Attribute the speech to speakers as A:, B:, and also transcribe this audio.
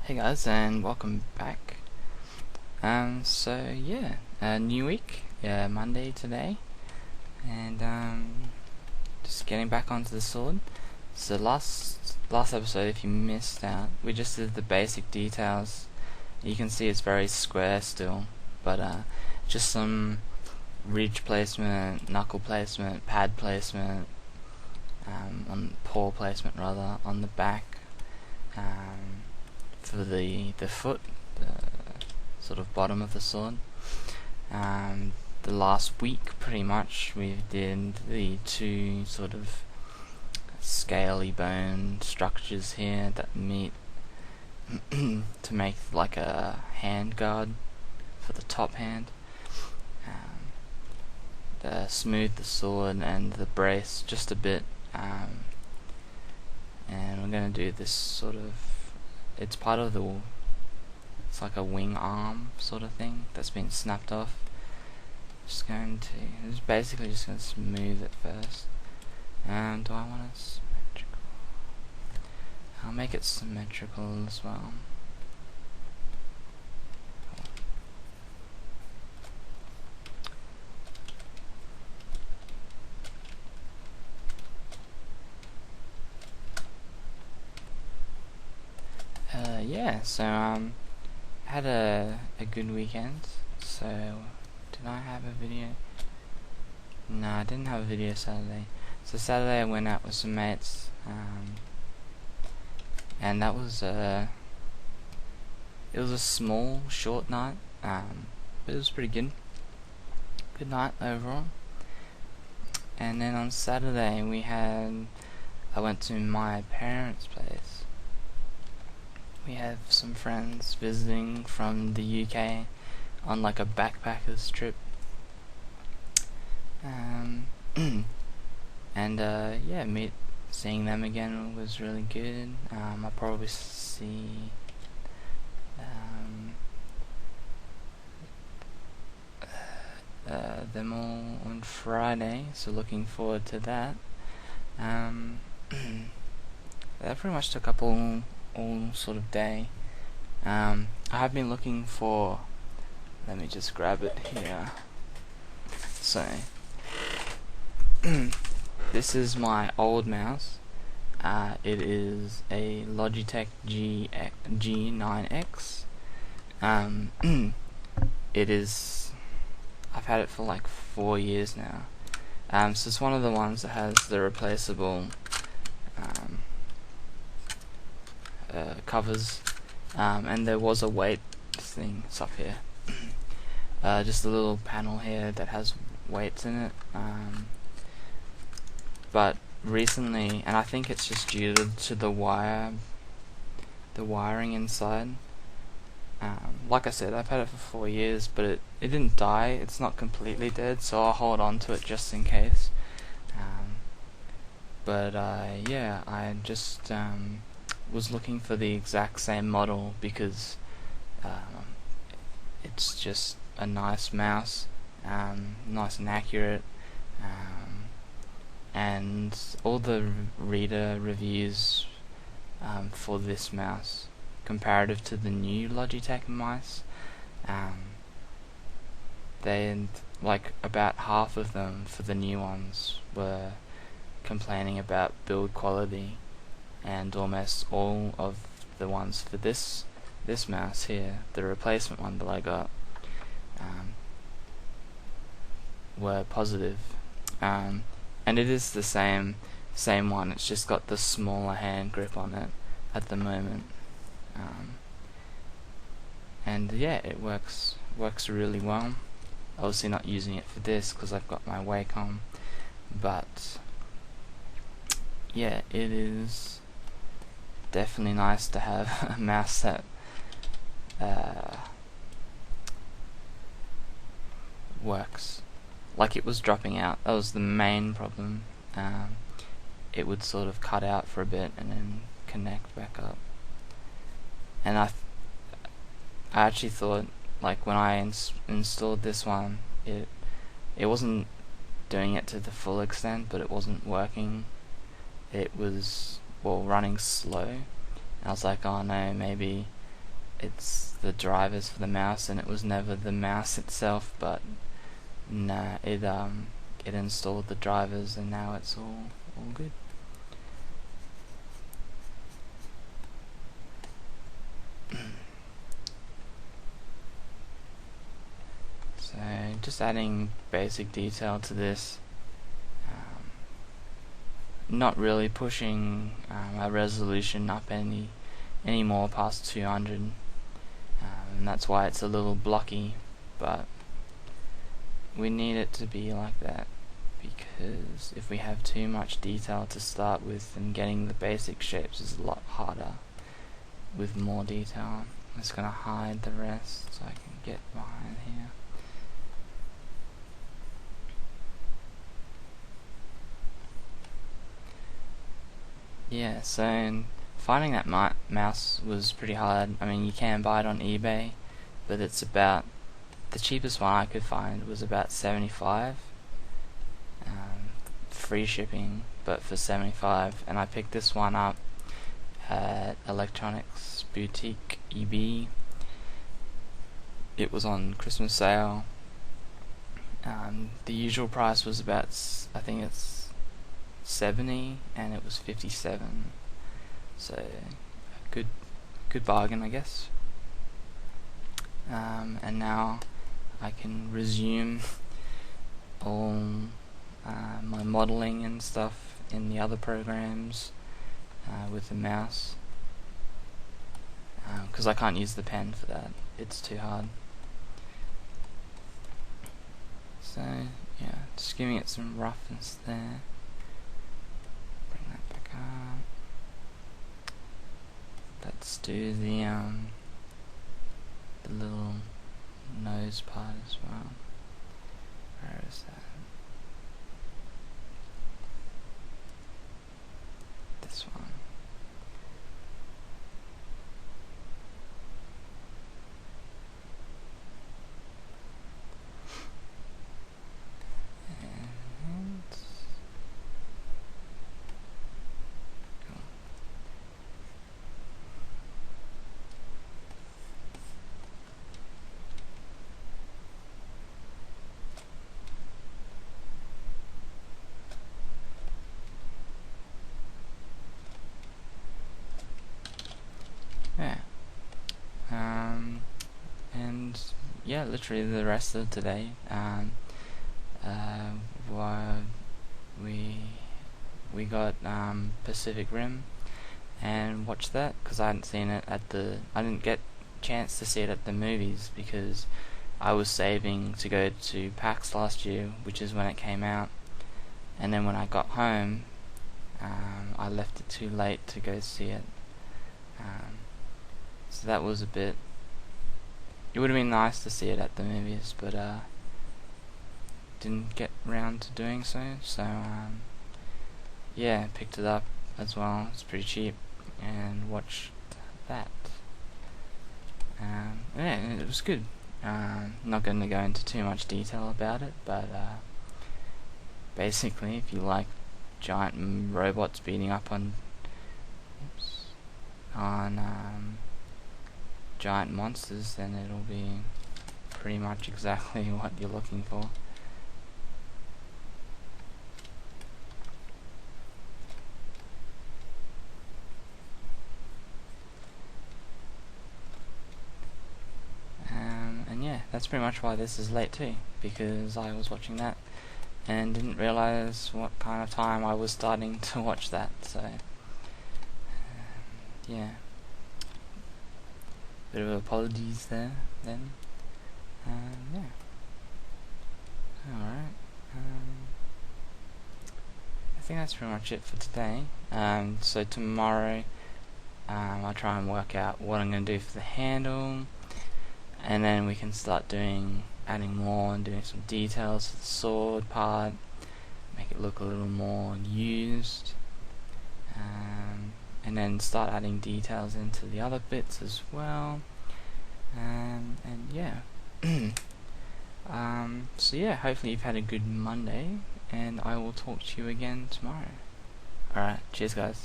A: Hey guys, and welcome back. New week, Monday today, and just getting back onto the sword. So last episode, if you missed out, we just did the basic details. You can see it's very square still, but just some ridge placement, knuckle placement, pad placement, on paw placement rather on the back. For the foot, the sort of bottom of the sword. The last week, pretty much, we did the two sort of scaly bone structures here that meet to make like a hand guard for the top hand. Smooth the sword and the brace just a bit, and we're going to do this sort of. It's part of it's like a wing arm sort of thing that's been snapped off. It's basically just going to smooth it first. And do I want it symmetrical? I'll make it symmetrical as well. Had a good weekend. So, did I have a video? No, I didn't have a video Saturday. So Saturday I went out with some mates, and that was it was a small, short night, but it was pretty good. Good night overall. And then on Saturday I went to my parents' place. We have some friends visiting from the UK on like a backpackers trip. Seeing them again was really good. I'll probably see them all on Friday, so looking forward to that. That pretty much took up all sort of day. I have been looking for. Let me just grab it here. So, this is my old mouse. It is a Logitech G9X. It is. I've had it for like 4 years now. So it's one of the ones that has the replaceable covers, and there was a weight thing. It's up here. Just a little panel here that has weights in it. But recently, and I think it's just due to the wiring inside. Like I said, I've had it for 4 years, but it didn't die. It's not completely dead, so I'll hold on to it just in case. I just was looking for the exact same model because it's just a nice mouse, nice and accurate, and all the reader reviews for this mouse, comparative to the new Logitech mice, like about half of them for the new ones were complaining about build quality, and almost all of the ones for this mouse here, the replacement one that I got, were positive. And it is the same one. It's just got the smaller hand grip on it at the moment. It works really well. Obviously not using it for this because I've got my Wacom, but yeah, it is definitely nice to have a mouse that works. Like, it was dropping out. That was the main problem. It would sort of cut out for a bit and then connect back up. And I actually thought, like, when I installed this one, it wasn't doing it to the full extent, but it wasn't working. It was running slow. And I was like, oh no, maybe it's the drivers for the mouse, and it was never the mouse itself, but nah, it installed the drivers, and now it's all good. So just adding basic detail to this, not really pushing our resolution up any more past 200, and that's why it's a little blocky, but we need it to be like that, because if we have too much detail to start with, then getting the basic shapes is a lot harder with more detail. I'm just gonna hide the rest so I can get behind here. Yeah, so finding that mouse was pretty hard. I mean, you can buy it on eBay, but it's about, the cheapest one I could find was about 75, free shipping, but for 75, and I picked this one up at Electronics Boutique EB. It was on Christmas sale. The usual price was about, I think it's 70, and it was 57, so a good bargain, I guess. And now I can resume all my modeling and stuff in the other programs with the mouse, because I can't use the pen for that, it's too hard. So yeah, just giving it some roughness there. Bring that back up. Let's do the little nose part as well. Where is that? This one. And cool. Yeah. And yeah, literally the rest of today, we got Pacific Rim and watched that, because I hadn't seen it at I didn't get chance to see it at the movies because I was saving to go to PAX last year, which is when it came out, and then when I got home, I left it too late to go see it. So that was a bit. It would have been nice to see it at the movies, but didn't get around to doing so. So yeah, picked it up as well. It's pretty cheap, and watched that. Yeah, it was good. Not going to go into too much detail about it, but basically, if you like giant robots beating up on giant monsters, then it'll be pretty much exactly what you're looking for. And yeah, that's pretty much why this is late too, because I was watching that and didn't realize what kind of time I was starting to watch that, so yeah. Bit of apologies there, then. Yeah. Alright. I think that's pretty much it for today. So tomorrow, I'll try and work out what I'm going to do for the handle, and then we can start adding more and doing some details to the sword part, make it look a little more used. And then start adding details into the other bits as well, and yeah. So yeah, hopefully you've had a good Monday, and I will talk to you again tomorrow. Alright, cheers guys.